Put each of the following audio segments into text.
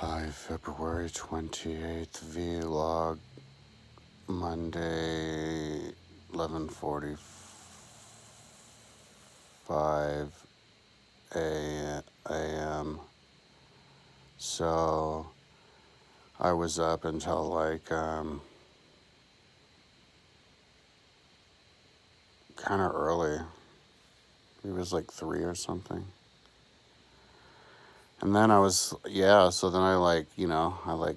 Hi, February 28th vlog, Monday, 11:45 a.m. So I was up until like kind of early. It was like 3 or something. And then so then I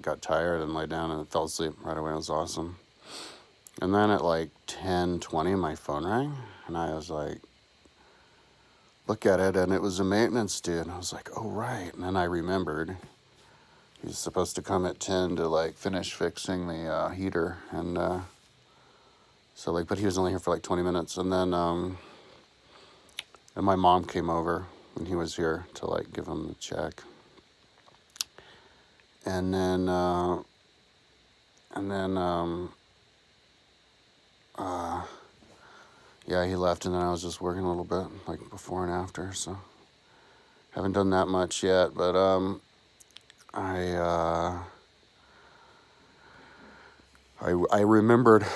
got tired and lay down and fell asleep right away. It was awesome. And then at like 10:20, my phone rang, and I was like, look at it, and it was a maintenance dude. And I was like, oh, right. And then I remembered he's supposed to come at 10 to like finish fixing the heater. And but he was only here for like 20 minutes. And then, and my mom came over when he was here to like give him the check. And then, yeah, he left, and then I was just working a little bit, like before and after, so haven't done that much yet, but I remembered,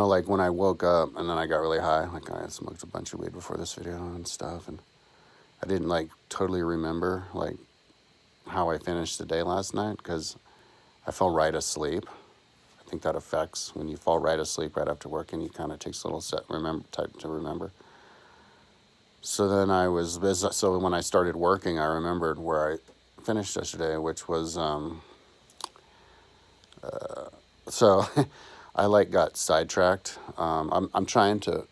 like when I woke up and then I got really high, like I had smoked a bunch of weed before this video and stuff, and I didn't like totally remember like how I finished the day last night because I fell right asleep. I think that affects when you fall right asleep right after work, and you kind of takes a little time to remember. So then so when I started working, I remembered where I finished yesterday, which was, so I like got sidetracked. I'm trying to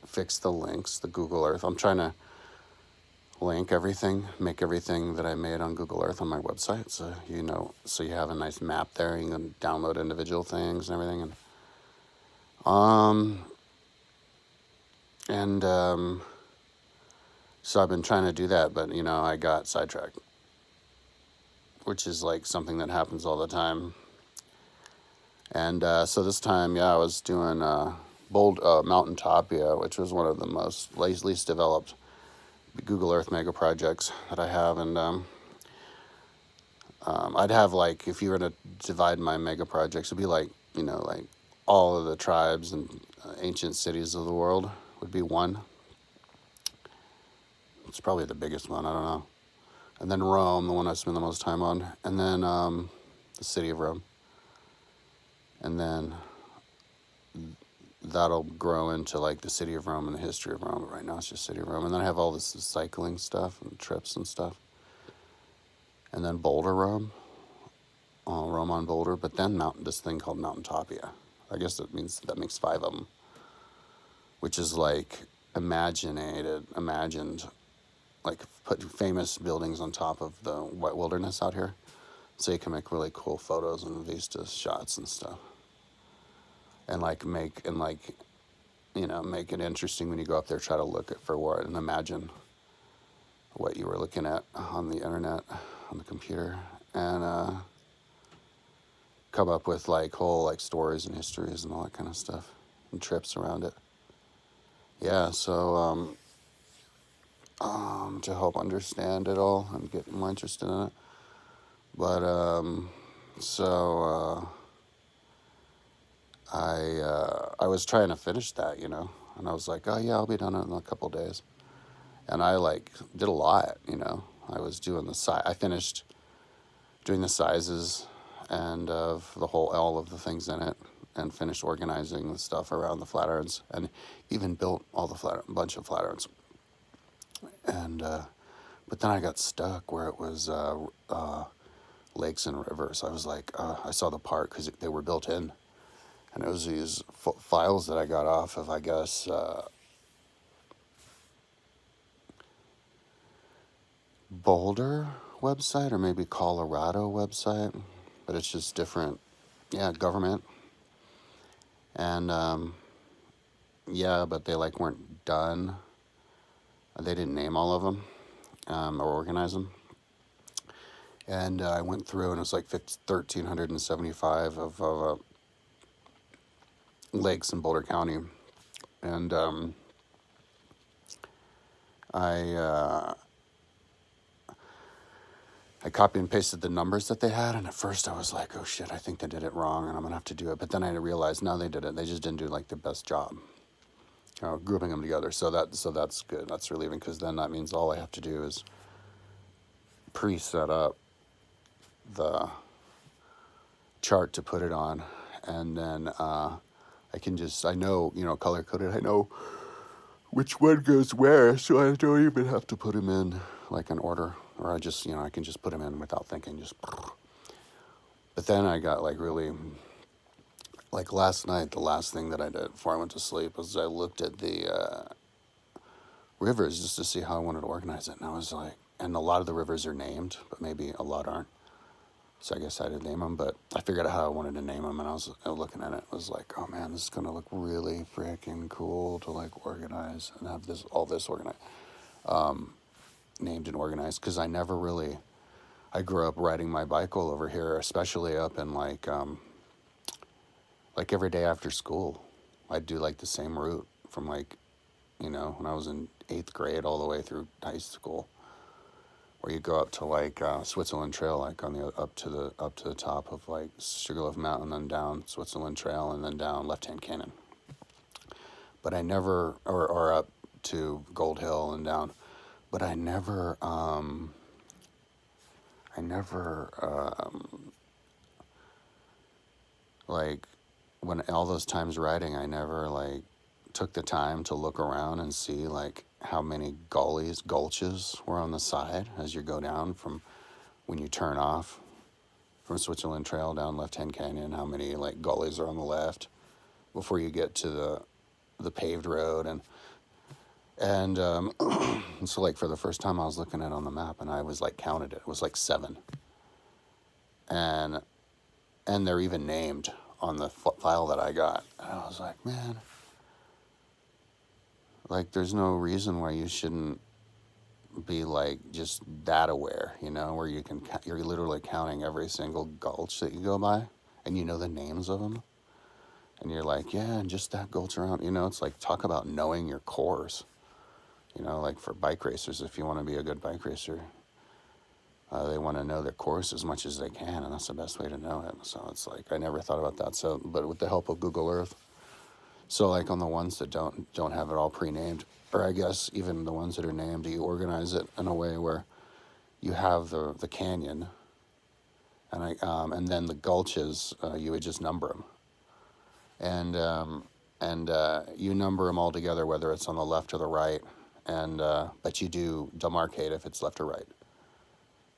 fix the links, the Google Earth. I'm trying to link everything, make everything that I made on Google Earth on my website. So, so you have a nice map there. You can download individual things and everything. So I've been trying to do that, but, I got sidetracked, which is like something that happens all the time. And so this time, I was doing Boulder, Mountain Topia, which was one of the most least developed Google Earth mega projects that I have. And I'd have like, if you were to divide my mega projects, it'd be like, like all of the tribes and ancient cities of the world would be one. It's probably the biggest one, I don't know. And then Rome, the one I spend the most time on. And then the city of Rome. And then that'll grow into like the city of Rome and the history of Rome. But right now it's just city of Rome. And then I have all this cycling stuff and trips and stuff. And then Boulder, Rome on Boulder. But then this thing called Mountain Topia. I guess that makes 5 of them. Which is like imagined, like put famous buildings on top of the white wilderness out here. So you can make really cool photos and vista shots and stuff. And make it interesting when you go up there, try to look for what and imagine what you were looking at on the internet, on the computer, and come up with like whole like stories and histories and all that kind of stuff and trips around it. Yeah, so to help understand it all and get more interested in it. But I was trying to finish that, and I was like, oh yeah, I'll be done in a couple days. And I like did a lot, I was doing I finished doing the sizes and of all of the things in it, and finished organizing the stuff around the Flatirons, and even built all the bunch of Flatirons. And but then I got stuck where it was lakes and rivers. I was like, I saw the part because they were built in. And it was these files that I got off of, I guess, Boulder website or maybe Colorado website. But it's just different, government. And, but they like weren't done. They didn't name all of them or organize them. And I went through and it was like 1,375 of lakes in Boulder County. And I copy and pasted the numbers that they had, and at first I was like, oh shit, I think they did it wrong, and I'm gonna have to do it. But then I realized, no, they did it. They just didn't do like the best job, grouping them together. So that's good. That's relieving, because then that means all I have to do is pre-set up the chart to put it on, and then I know, color coded. I know which one goes where, so I don't even have to put them in like an order, or I can just put them in without thinking, just. But then I got like really, like last night, the last thing that I did before I went to sleep was I looked at the rivers just to see how I wanted to organize it, and I was like, and a lot of the rivers are named, but maybe a lot aren't. So I guess I did name them, but I figured out how I wanted to name them, and I was looking at it. I was like, oh man, this is gonna look really freaking cool to like organize and have all this organized, named and organized. Because I grew up riding my bike all over here, especially up in like every day after school, I'd do like the same route from like, when I was in 8th grade all the way through high school, where you go up to like Switzerland Trail, like on the up to the top of like Sugarloaf Mountain, then down Switzerland Trail, and then down Left Hand Canyon. But I never, or up to Gold Hill and down, but I never, like when all those times riding, I never like took the time to look around and see like how many gulches were on the side as you go down from when you turn off from Switzerland Trail down Left Hand Canyon, how many like gullies are on the left before you get to the paved road. And so like for the first time I was looking at it on the map, and I was like counted it was like 7, and they're even named on the file that I got. And I was like, man, like there's no reason why you shouldn't be like just that aware, where you're literally counting every single gulch that you go by, and you know the names of them, and you're like, yeah, and just that gulch around, it's like, talk about knowing your course, like for bike racers, if you want to be a good bike racer, they want to know their course as much as they can, and that's the best way to know it. So it's like, I never thought about that. So, but with the help of Google Earth, so like on the ones that don't have it all pre-named, or I guess even the ones that are named, you organize it in a way where you have the canyon, and then the gulches, you would just number them, and you number them all together, whether it's on the left or the right, and but you do demarcate if it's left or right.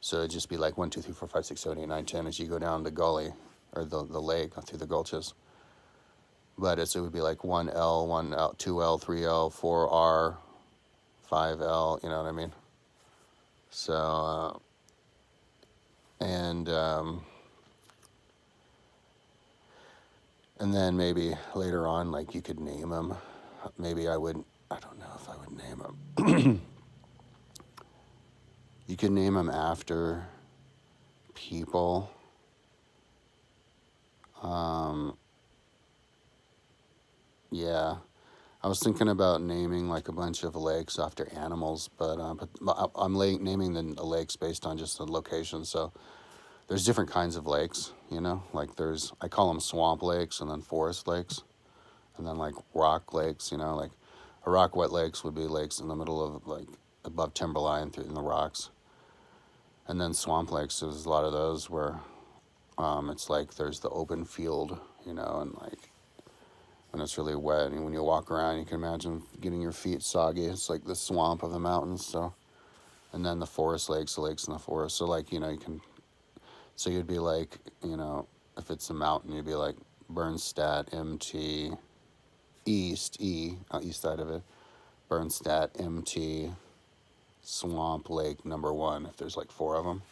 So it'd just be like 1, 2, 3, 4, 5, 6, 7, 8, 9, 10 as you go down the gully or the lake through the gulches. But it would be like 1L, 1L, 2L, 3L, 4R, 5L, you know what I mean? So, and then maybe later on, like you could name them. Maybe I don't know if I would name them. You could name them after people. Yeah. I was thinking about naming like a bunch of lakes after animals, but I'm naming the lakes based on just the location. So there's different kinds of lakes, like I call them swamp lakes, and then forest lakes, and then like rock lakes, like a rock wet lakes would be lakes in the middle of like above timberline in the rocks. And then swamp lakes, there's a lot of those where it's like there's the open field, and like when it's really wet, and when you walk around, you can imagine getting your feet soggy. It's like the swamp of the mountains. So, and then the forest lakes, the lakes in the forest. So like, so you'd be like, if it's a mountain, you'd be like Bernstadt, MT, east side of it, Bernstadt, MT, Swamp Lake number 1, if there's like 4 of them.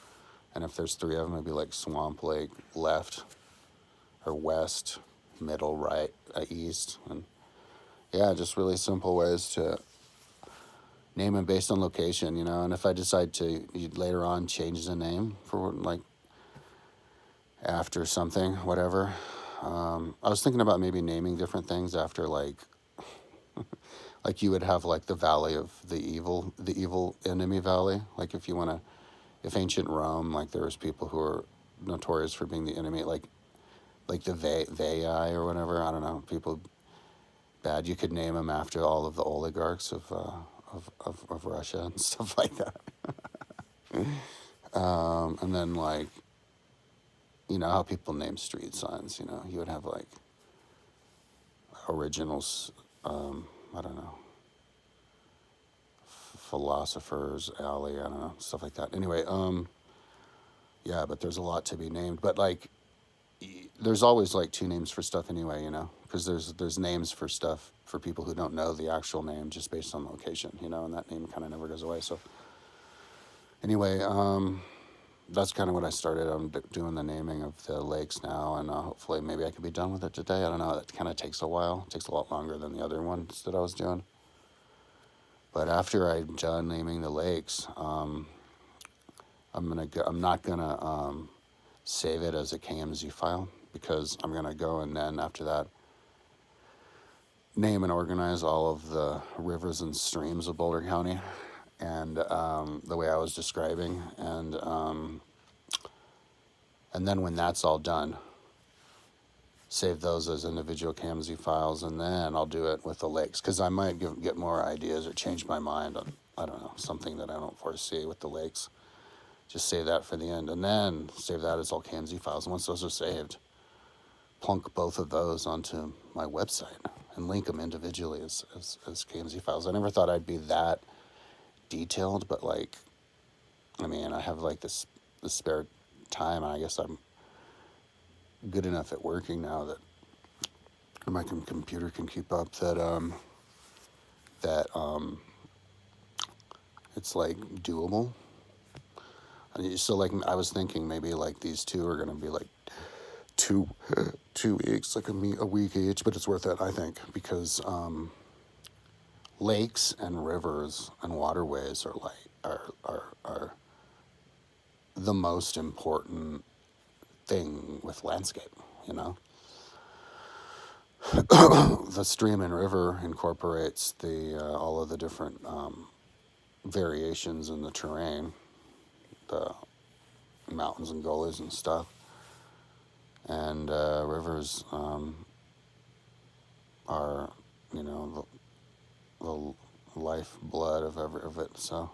And if there's 3 of them, it'd be like Swamp Lake left or west, middle, right, east. And yeah, just really simple ways to name them based on location, and if I decide to later on change the name for like after something, whatever, I was thinking about maybe naming different things after like like you would have like the valley of the evil enemy valley, like if you want to if ancient Rome, like there was people who were notorious for being the enemy, like the Veii or whatever. I don't know, people bad. You could name them after all of the oligarchs of Russia and stuff like that. And then like, you know how people name street signs. You know, you would have like originals. I don't know, philosophers alley. I don't know, stuff like that. Anyway, yeah, but there's a lot to be named. But like, there's always like two names for stuff anyway, you know, because there's names for stuff for people who don't know the actual name just based on location, you know, and that name kind of never goes away. So anyway, that's kind of what I started. I'm doing the naming of the lakes now, and hopefully maybe I could be done with it today. I don't know. That kind of takes a while. It takes a lot longer than the other ones that I was doing. But after I'm done naming the lakes, I'm not gonna save it as a KMZ file because I'm gonna go and then after that name and organize all of the rivers and streams of Boulder County, and the way I was describing, and then when that's all done, save those as individual KMZ files, and then I'll do it with the lakes because I might get more ideas or change my mind on, I don't know, something that I don't foresee with the lakes. Just save that for the end, and then save that as all KMZ files. And once those are saved, plunk both of those onto my website and link them individually as KMZ files. I never thought I'd be that detailed, but like, I mean, I have like this spare time, and I guess I'm good enough at working now that my computer can keep up that it's like doable. So like I was thinking maybe like these two are gonna be like two weeks, like a week each, but it's worth it, I think, because lakes and rivers and waterways are like are the most important thing with landscape, you know. The stream and river incorporates the all of the different variations in the terrain, the mountains and gullies and stuff, and rivers are, you know, the lifeblood of it. So,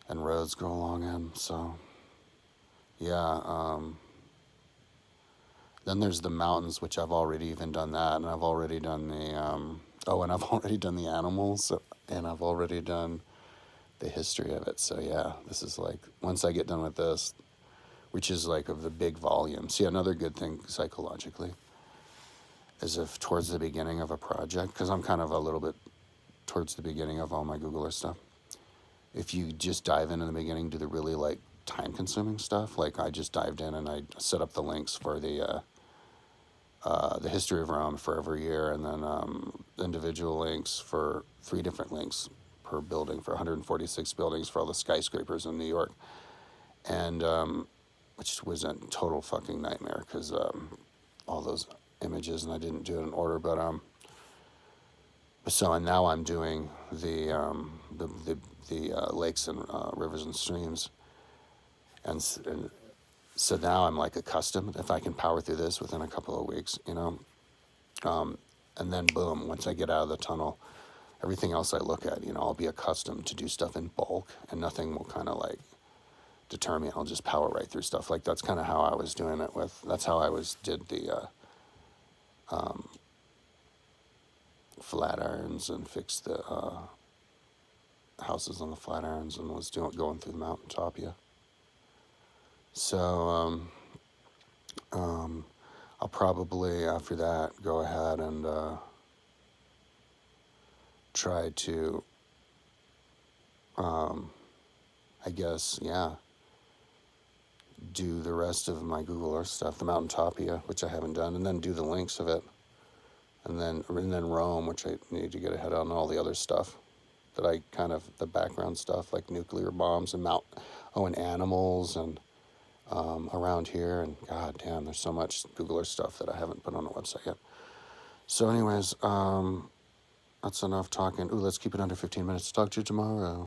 and roads go along them. So, yeah. Then there's the mountains, which I've already even done that, and I've already done the and I've already done the animals, and I've already done the history of it. So yeah, this is like, once I get done with this, which is like of the big volume. See, another good thing psychologically is if towards the beginning of a project, because I'm kind of a little bit towards the beginning of all my Googler stuff, if you just dive in the beginning, do the really like time-consuming stuff. Like I just dived in and I set up the links for the history of Rome for every year, and then individual links for 3 different links per building for 146 buildings for all the skyscrapers in New York, and which was a total fucking nightmare because all those images, and I didn't do it in order, but so, and now I'm doing the lakes and rivers and streams, and so now I'm like accustomed. If I can power through this within a couple of weeks, you know, and then boom, once I get out of the tunnel, everything else I look at, you know, I'll be accustomed to do stuff in bulk, and nothing will kind of like deter me. I'll just power right through stuff. Like that's kind of how I was doing it with. That's how I did the Flatirons and fixed the houses on the Flatirons, and was going through the mountain top. Yeah. So I'll probably after that go ahead and try to, I guess, yeah, do the rest of my Google Earth stuff, the Mountaintopia, which I haven't done, and then do the links of it, and then Rome, which I need to get ahead on, all the other stuff that I kind of, the background stuff like nuclear bombs and and animals and around here, and god damn, there's so much Google Earth stuff that I haven't put on the website yet. So anyways, that's enough talking. Ooh, let's keep it under 15 minutes. Talk to you tomorrow.